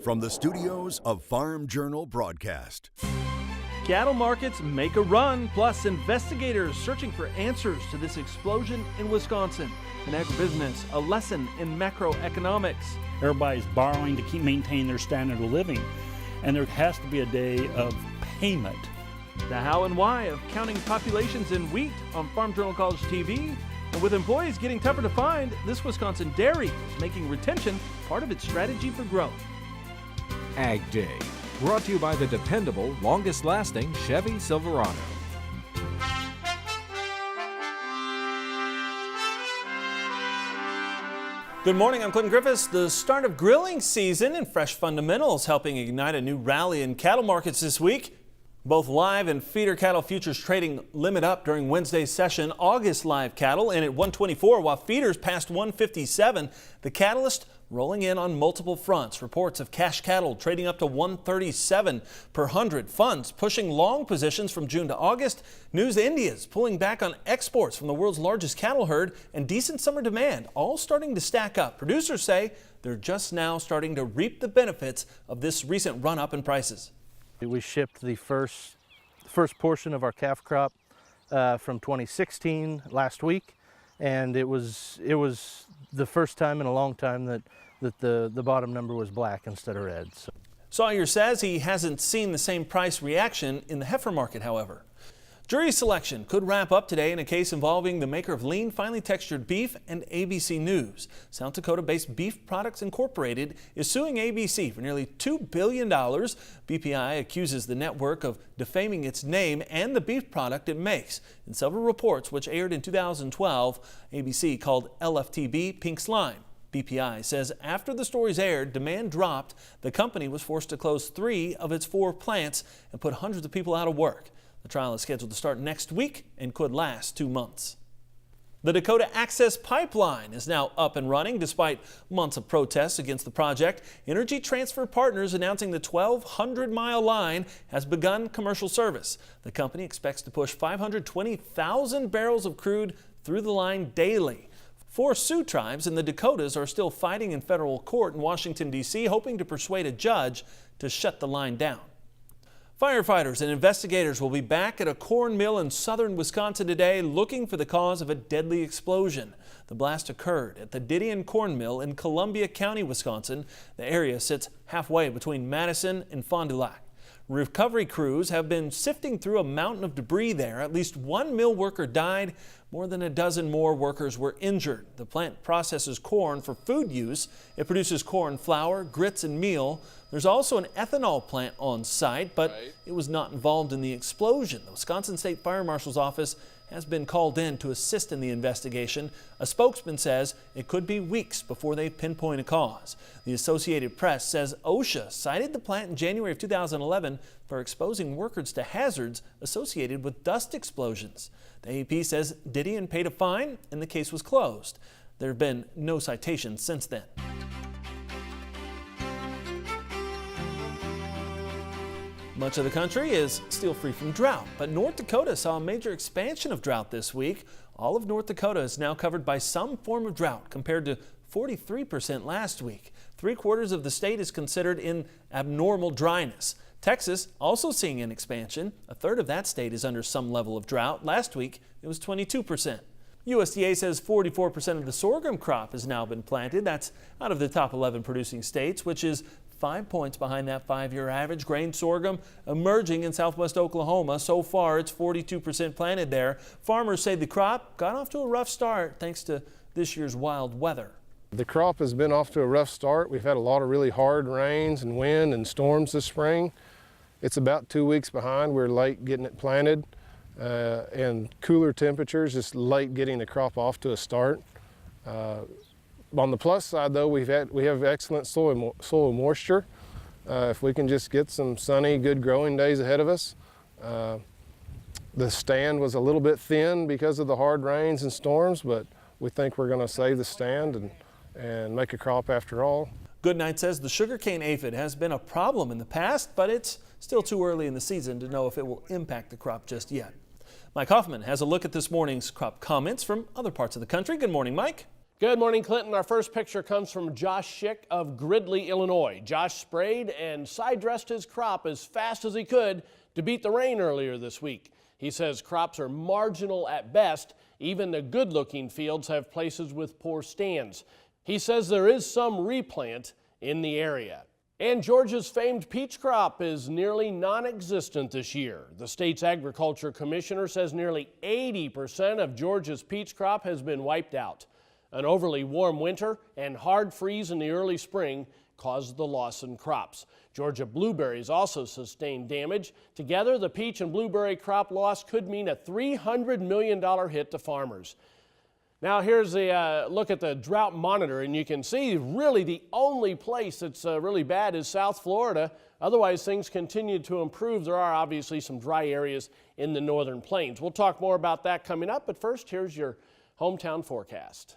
from the studios of Farm Journal Broadcast. Cattle markets make a run, plus investigators searching for answers to this explosion in Wisconsin. In agribusiness, a lesson in macroeconomics. Everybody's borrowing to maintain their standard of living, and there has to be a day of payment. The how and why of counting populations in wheat on Farm Journal College TV. And with employees getting tougher to find, this Wisconsin dairy is making retention part of its strategy for growth. Agday, brought to you by the dependable, longest-lasting Chevy Silverado. Good morning, I'm Clinton Griffiths. The start of grilling season and fresh fundamentals helping ignite a new rally in cattle markets this week. Both live and feeder cattle futures trading limit up during Wednesday's session. August live cattle in at 124 while feeders passed 157. The catalyst rolling in on multiple fronts. Reports of cash cattle trading up to 137 per 100. Funds pushing long positions from June to August. News India's pulling back on exports from the world's largest cattle herd, and decent summer demand all starting to stack up. Producers say they're just now starting to reap the benefits of this recent run up in prices. We shipped the first portion of our calf crop from 2016 last week, and it was the first time in a long time that the bottom number was black instead of red. Sawyer says he hasn't seen the same price reaction in the heifer market, however. Jury selection could wrap up today in a case involving the maker of lean, finely textured beef and ABC News. South Dakota-based Beef Products Incorporated is suing ABC for nearly $2 billion. BPI accuses the network of defaming its name and the beef product it makes. In several reports which aired in 2012, ABC called LFTB pink slime. BPI says after the stories aired, demand dropped. The company was forced to close 3 of its 4 plants and put hundreds of people out of work. The trial is scheduled to start next week and could last 2 months. The Dakota Access Pipeline is now up and running despite months of protests against the project. Energy Transfer Partners announcing the 1,200-mile line has begun commercial service. The company expects to push 520,000 barrels of crude through the line daily. 4 Sioux tribes in the Dakotas are still fighting in federal court in Washington, D.C., hoping to persuade a judge to shut the line down. Firefighters and investigators will be back at a corn mill in southern Wisconsin today looking for the cause of a deadly explosion. The blast occurred at the Didion Corn Mill in Columbia County, Wisconsin. The area sits halfway between Madison and Fond du Lac. Recovery crews have been sifting through a mountain of debris there. At least 1 mill worker died. More than a dozen more workers were injured. The plant processes corn for food use. It produces corn flour, grits, and meal. There's also an ethanol plant on site, but it was not involved in the explosion. The Wisconsin State Fire Marshal's office has been called in to assist in the investigation. A spokesman says it could be weeks before they pinpoint a cause. The Associated Press says OSHA cited the plant in January of 2011 for exposing workers to hazards associated with dust explosions. The AP says Didion paid a fine and the case was closed. There have been no citations since then. Much of the country is still free from drought, but North Dakota saw a major expansion of drought this week. All of North Dakota is now covered by some form of drought compared to 43% last week. 3/4 of the state is considered in abnormal dryness. Texas also seeing an expansion. 1/3 of that state is under some level of drought. Last week it was 22%. USDA says 44% of the sorghum crop has now been planted. That's out of the top 11 producing states, which is 5 points behind that 5-year average. Grain sorghum emerging in southwest Oklahoma. So far, it's 42% planted there. Farmers say the crop got off to a rough start thanks to this year's wild weather. The crop has been off to a rough start. We've had a lot of really hard rains and wind and storms this spring. It's about 2 weeks behind. We're late getting it planted and cooler temperatures, just late getting the crop off to a start. On the plus side, though, we have excellent soil moisture. If we can just get some sunny, good growing days ahead of us. The stand was a little bit thin because of the hard rains and storms, but we think we're going to save the stand and make a crop after all. Goodnight says the sugarcane aphid has been a problem in the past, but it's still too early in the season to know if it will impact the crop just yet. Mike Hoffman has a look at this morning's crop comments from other parts of the country. Good morning, Mike. Good morning, Clinton. Our first picture comes from Josh Schick of Gridley, Illinois. Josh sprayed and side-dressed his crop as fast as he could to beat the rain earlier this week. He says crops are marginal at best. Even the good-looking fields have places with poor stands. He says there is some replant in the area. And Georgia's famed peach crop is nearly non-existent this year. The state's agriculture commissioner says nearly 80% of Georgia's peach crop has been wiped out. An overly warm winter and hard freeze in the early spring caused the loss in crops. Georgia blueberries also sustained damage. Together, the peach and blueberry crop loss could mean a $300 million hit to farmers. Now here's a look at the drought monitor, and you can see really the only place that's really bad is South Florida. Otherwise, things continue to improve. There are obviously some dry areas in the northern plains. We'll talk more about that coming up, but first, here's your hometown forecast.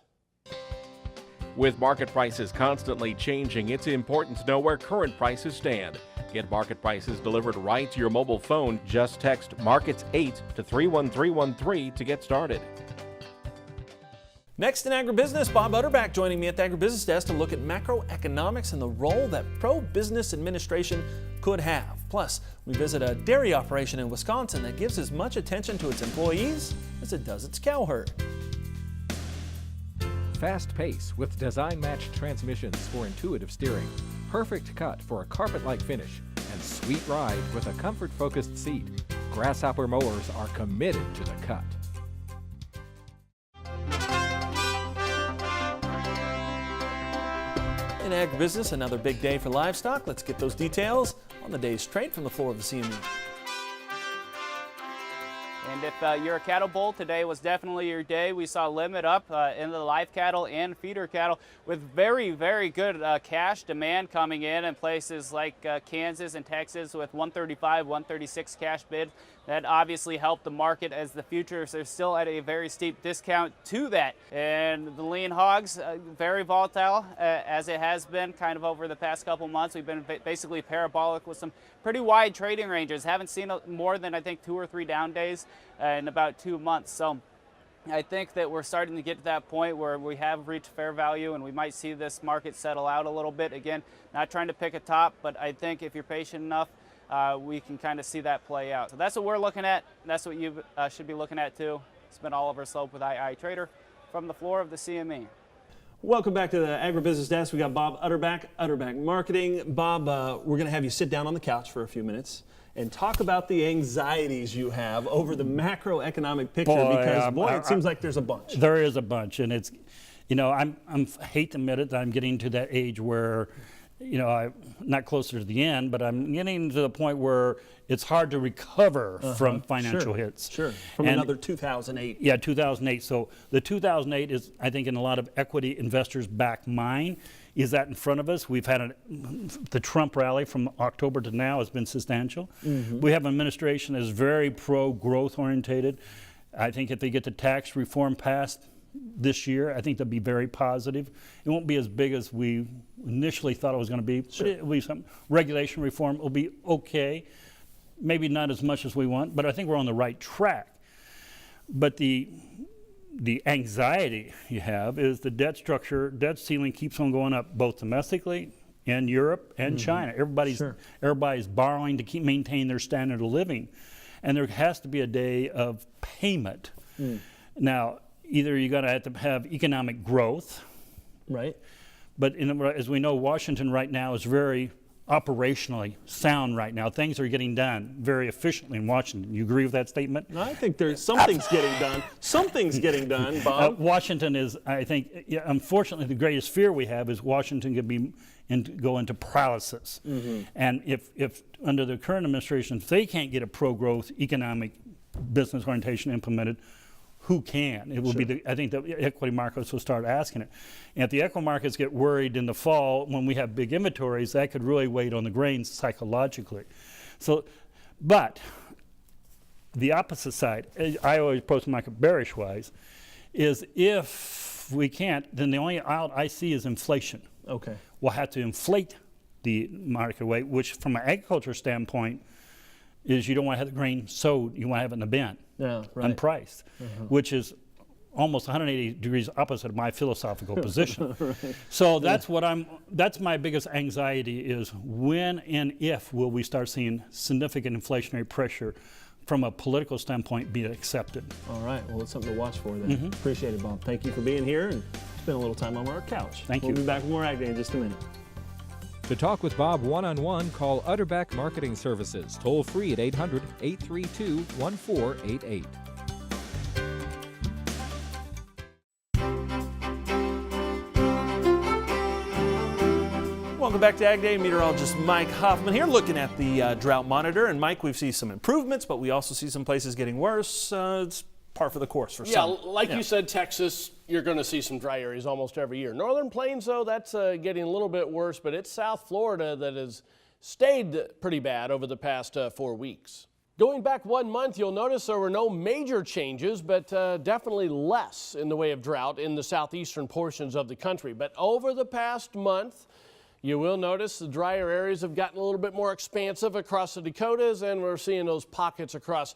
With market prices constantly changing, it's important to know where current prices stand. Get market prices delivered right to your mobile phone. Just text MARKETS8 to 31313 to get started. Next in agribusiness, Bob Utterback joining me at the Agribusiness Desk to look at macroeconomics and the role that pro-business administration could have. Plus, we visit a dairy operation in Wisconsin that gives as much attention to its employees as it does its cow herd. Fast pace with design-matched transmissions for intuitive steering, perfect cut for a carpet-like finish, and sweet ride with a comfort-focused seat. Grasshopper mowers are committed to the cut. In agribusiness, another big day for livestock. Let's get those details on the day's trade from the floor of the CME. And if you're a cattle bull, today was definitely your day. We saw limit up in the live cattle and feeder cattle with very, very good cash demand coming in places like Kansas and Texas with 135, 136 cash bid. That obviously helped the market as the futures are still at a very steep discount to that. And the lean hogs, very volatile as it has been kind of over the past couple months. We've been basically parabolic with some pretty wide trading ranges. Haven't seen more than I think 2 or 3 down days in about 2 months. So I think that we're starting to get to that point where we have reached fair value and we might see this market settle out a little bit. Again, not trying to pick a top, but I think if you're patient enough, we can kind of see that play out. So that's what we're looking at. That's what you should be looking at too. It's been Oliver Slope with II Trader from the floor of the CME. Welcome back to the Agribusiness Desk. We got Bob Utterback, Utterback Marketing. Bob, we're going to have you sit down on the couch for a few minutes and talk about the anxieties you have over the macroeconomic picture it seems like there's a bunch. There is a bunch, and it's, you know, I hate to admit it, I'm getting to that age where, you know, I'm not closer to the end, but I'm getting to the point where it's hard to recover from financial hits. Sure, from another 2008. Yeah, 2008. So the 2008 is, I think, in a lot of equity investors' back mind. Is that in front of us? We've had the Trump rally from October to now has been substantial. We have an administration that is very pro-growth orientated. I think if they get the tax reform passed this year, I think they'll be very positive. It won't be as big as we initially thought it was going to be. Sure. But it will be some regulation reform. It will be okay. Maybe not as much as we want, but I think we're on the right track. But the anxiety you have is the debt structure, debt ceiling keeps on going up both domestically and Europe and China. Everybody's borrowing to keep maintaining their standard of living. And there has to be a day of payment. Now, either you're going to have economic growth. Right. But as we know, Washington right now is very operationally sound right now. Things are getting done very efficiently in Washington. You agree with that statement? No, I think there's something's getting done. Something's getting done, Bob. Washington is, I think, unfortunately, the greatest fear we have is Washington could go into paralysis. And if under the current administration, if they can't get a pro-growth economic business orientation implemented, who can? It will be I think the equity markets will start asking it. And if the equity markets get worried in the fall when we have big inventories, that could really weigh on the grains psychologically. So, but the opposite side, I always approach the market bearish-wise, is if we can't, then the only out I see is inflation. Okay. We'll have to inflate the market weight, which from an agriculture standpoint is you don't want to have the grain sowed, you want to have it in the bin. Yeah, right. Unpriced, which is almost 180 degrees opposite of my philosophical position. So that's my biggest anxiety is when and if will we start seeing significant inflationary pressure from a political standpoint be accepted. All right, well, it's something to watch for then. Appreciate it, Bob. Thank you for being here and spend a little time on our couch. Thank you. We'll be back with more Agday in just a minute. To talk with Bob one-on-one, call Utterback Marketing Services, toll free at 800-832-1488. Welcome back to Agday. Meteorologist Mike Hoffman here looking at the drought monitor. And Mike, we've seen some improvements, but we also see some places getting worse. It's par for the course for some. You said, Texas, you're going to see some dry areas almost every year. Northern Plains, though, that's getting a little bit worse, but it's South Florida that has stayed pretty bad over the past 4 weeks. Going back 1 month, you'll notice there were no major changes, but definitely less in the way of drought in the southeastern portions of the country. But over the past month, you will notice the drier areas have gotten a little bit more expansive across the Dakotas, and we're seeing those pockets across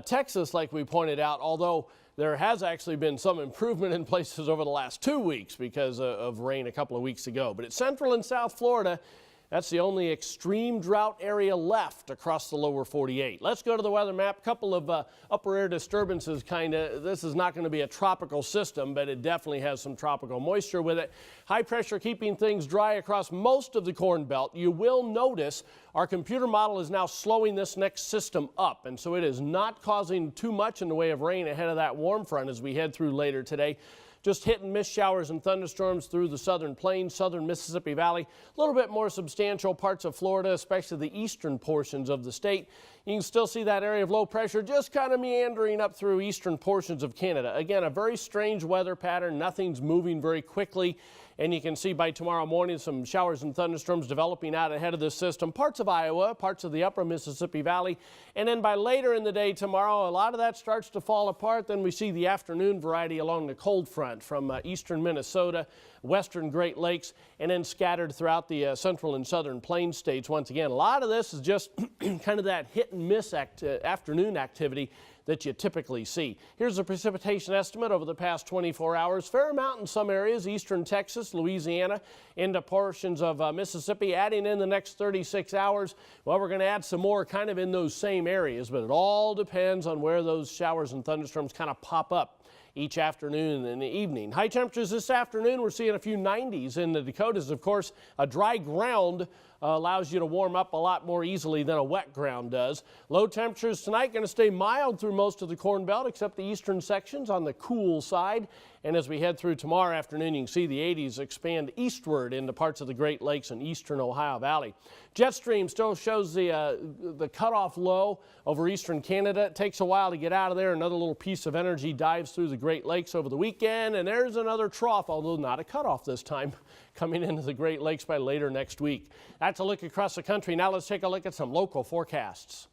Texas, like we pointed out, although there has actually been some improvement in places over the last 2 weeks because of rain a couple of weeks ago. But it's Central and South Florida. That's the only extreme drought area left across the lower 48. Let's go to the weather map. A couple of upper air disturbances this is not going to be a tropical system, but it definitely has some tropical moisture with it. High pressure keeping things dry across most of the Corn Belt. You will notice our computer model is now slowing this next system up, and so it is not causing too much in the way of rain ahead of that warm front as we head through later today. Just hit and miss showers and thunderstorms through the southern plains, southern Mississippi Valley, a little bit more substantial parts of Florida, especially the eastern portions of the state. You can still see that area of low pressure just kind of meandering up through eastern portions of Canada. Again, a very strange weather pattern. Nothing's moving very quickly. And you can see by tomorrow morning some showers and thunderstorms developing out ahead of this system. Parts of Iowa, parts of the upper Mississippi Valley. And then by later in the day tomorrow, a lot of that starts to fall apart. Then we see the afternoon variety along the cold front from eastern Minnesota, western Great Lakes, and then scattered throughout the central and southern plains states. Once again, a lot of this is just kind of that hit and miss afternoon activity that you typically see. Here's the precipitation estimate over the past 24 hours. Fair amount in some areas, eastern Texas, Louisiana, into portions of Mississippi. Adding in the next 36 hours, well, we're going to add some more kind of in those same areas, but it all depends on where those showers and thunderstorms kind of pop up each afternoon and evening. High temperatures this afternoon, we're seeing a few 90s in the Dakotas. Of course, a dry ground allows you to warm up a lot more easily than a wet ground does. Low temperatures tonight going to stay mild through most of the Corn Belt except the eastern sections on the cool side. And as we head through tomorrow afternoon, you can see the 80s expand eastward into parts of the Great Lakes and eastern Ohio Valley. Jet stream still shows the cutoff low over eastern Canada. It takes a while to get out of there. Another little piece of energy dives through the Great Lakes over the weekend, and there's another trough, although not a cutoff this time, coming into the Great Lakes by later next week. That's a look across the country. Now let's take a look at some local forecasts.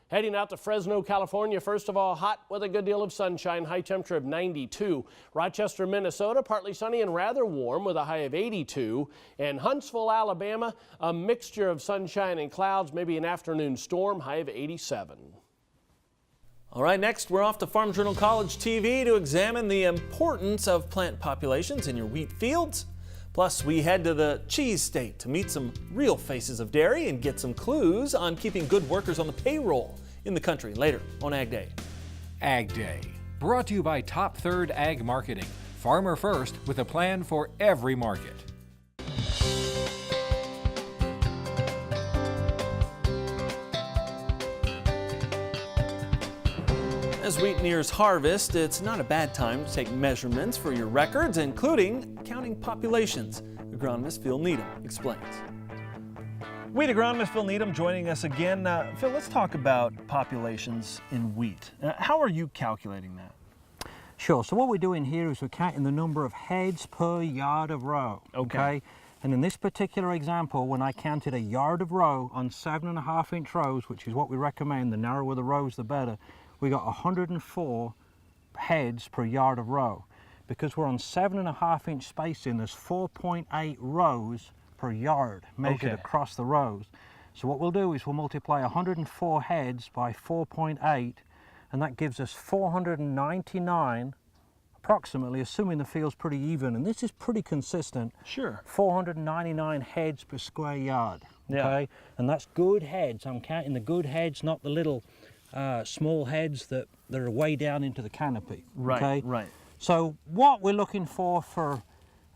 Heading out to Fresno, California, first of all, hot with a good deal of sunshine, high temperature of 92. Rochester, Minnesota, partly sunny and rather warm with a high of 82. And Huntsville, Alabama, a mixture of sunshine and clouds, maybe an afternoon storm, high of 87. All right, next we're off to Farm Journal College TV to examine the importance of plant populations in your wheat fields. Plus, we head to the cheese state to meet some real faces of dairy and get some clues on keeping good workers on the payroll in the country later on Ag Day. Ag Day, brought to you by Top Third Ag Marketing. Farmer first with a plan for every market. As wheat nears harvest, it's not a bad time to take measurements for your records, including counting populations. Agronomist Phil Needham explains. Wheat agronomist Phil Needham joining us again. Phil, let's talk about populations in wheat. How are you calculating that? Sure. So what we're doing here is we're counting the number of heads per yard of row. Okay. And in this particular example, when I counted a yard of row on 7.5-inch rows, which is what we recommend, the narrower the rows, the better, we got 104 heads per yard of row. Because we're on 7.5-inch spacing, there's 4.8 rows per yard measured across the rows. So what we'll do is we'll multiply 104 heads by 4.8, and that gives us 499 approximately, assuming the field's pretty even, and this is pretty consistent, Sure. 499 heads per square yard. Okay, and that's good heads. I'm counting the good heads, not the little small heads that are way down into the canopy. Right, okay? right. So what we're looking for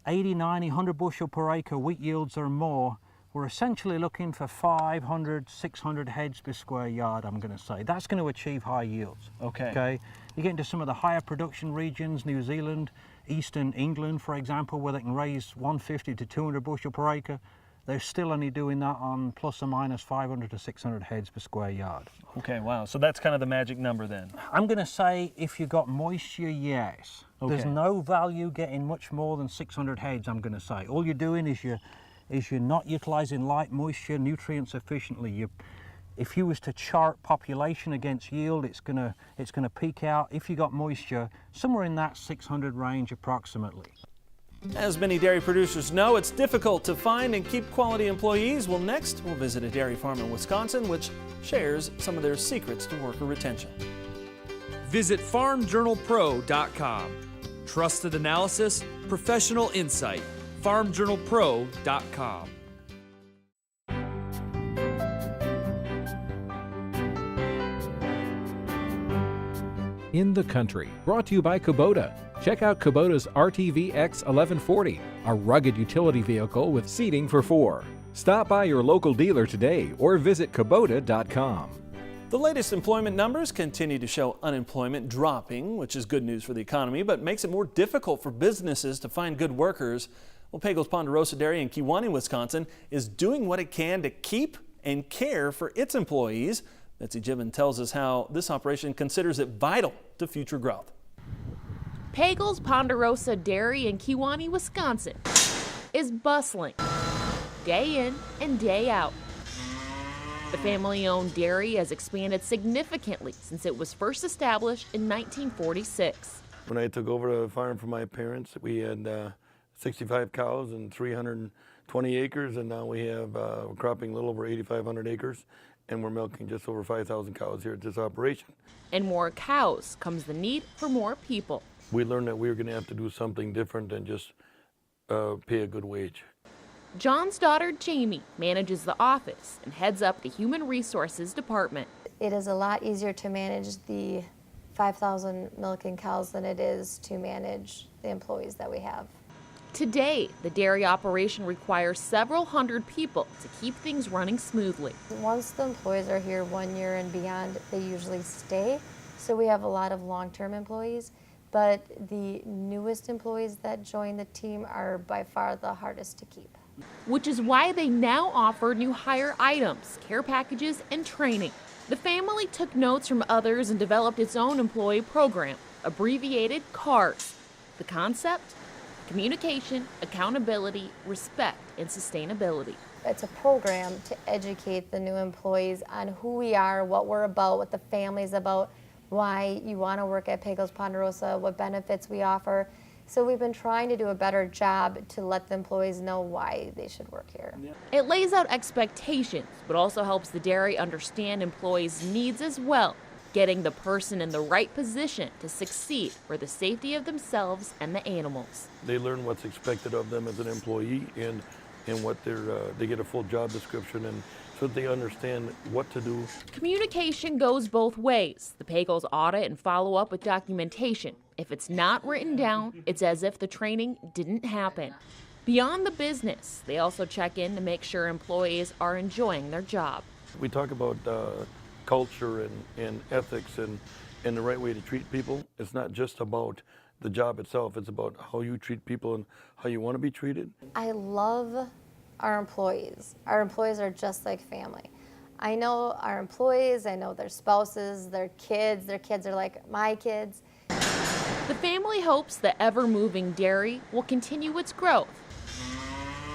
80, 90, 100 bushel per acre wheat yields or more, we're essentially looking for 500, 600 heads per square yard, I'm going to say. That's going to achieve high yields. Okay. You get into some of the higher production regions, New Zealand, Eastern England, for example, where they can raise 150 to 200 bushel per acre. They're still only doing that on plus or minus 500 to 600 heads per square yard. Okay, wow. So that's kind of the magic number then. I'm going to say if you got moisture, yes. Okay. There's no value getting much more than 600 heads, I'm going to say. All you're doing is you're not utilizing light, moisture, nutrients efficiently. If you was to chart population against yield, it's going to peak out, if you got moisture, somewhere in that 600 range approximately. As many dairy producers know, it's difficult to find and keep quality employees. Well, next, we'll visit a dairy farm in Wisconsin, which shares some of their secrets to worker retention. Visit FarmJournalPro.com. Trusted analysis, professional insight. FarmJournalPro.com. In the country, brought to you by Kubota. Check out Kubota's RTVX 1140, a rugged utility vehicle with seating for 4. Stop by your local dealer today or visit Kubota.com. The latest employment numbers continue to show unemployment dropping, which is good news for the economy, but makes it more difficult for businesses to find good workers. Well, Pagels Ponderosa Dairy in Kewanee, Wisconsin is doing what it can to keep and care for its employees. Betsy Gibbon tells us how this operation considers it vital to future growth. Pagels Ponderosa Dairy in Kewanee, Wisconsin is bustling day in and day out. The family-owned dairy has expanded significantly since it was first established in 1946. When I took over the farm from my parents, we had 65 cows and 320 acres, and now we have we're cropping a little over 8,500 acres, and we're milking just over 5,000 cows here at this operation. And more cows comes the need for more people. We learned that we were going to have to do something different than just pay a good wage. John's daughter Jamie manages the office and heads up the Human Resources Department. It is a lot easier to manage the 5,000 milking cows than it is to manage the employees that we have. Today, the dairy operation requires several hundred people to keep things running smoothly. Once the employees are here 1 year and beyond, they usually stay. So we have a lot of long-term employees, but the newest employees that join the team are by far the hardest to keep. Which is why they now offer new hire items, care packages, and training. The family took notes from others and developed its own employee program, abbreviated CARS. The concept? Communication, accountability, respect, and sustainability. It's a program to educate the new employees on who we are, what we're about, what the family's about, why you want to work at Pagels Ponderosa, what benefits we offer. So we've been trying to do a better job to let the employees know why they should work here. It lays out expectations, but also helps the dairy understand employees' needs as well, getting the person in the right position to succeed for the safety of themselves and the animals. They learn what's expected of them as an employee and what they get a full job description, and so that they understand what to do. Communication goes both ways. The Pagels audit and follow up with documentation. If it's not written down, it's as if the training didn't happen. Beyond the business, they also check in to make sure employees are enjoying their job. We talk about culture and ethics and the right way to treat people. It's not just about the job itself, it's about how you treat people and how you want to be treated. I love our employees. Our employees are just like family. I know our employees, I know their spouses, their kids are like my kids. The family hopes the ever-moving dairy will continue its growth,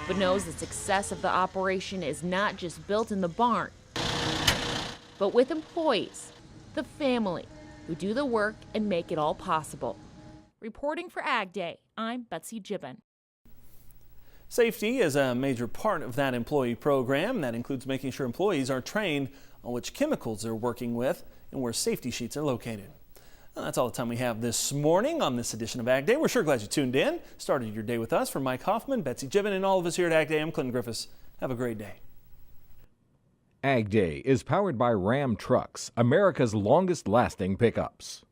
but knows the success of the operation is not just built in the barn, but with employees, the family, who do the work and make it all possible. Reporting for Agday, I'm Betsy Gibbon. Safety is a major part of that employee program. That includes making sure employees are trained on which chemicals they're working with and where safety sheets are located. Well, that's all the time we have this morning on this edition of Ag Day. We're sure glad you tuned in. Started your day with us. For Mike Hoffman, Betsy Gibbon, and all of us here at Ag Day, I'm Clinton Griffiths. Have a great day. Ag Day is powered by Ram Trucks, America's longest lasting pickups.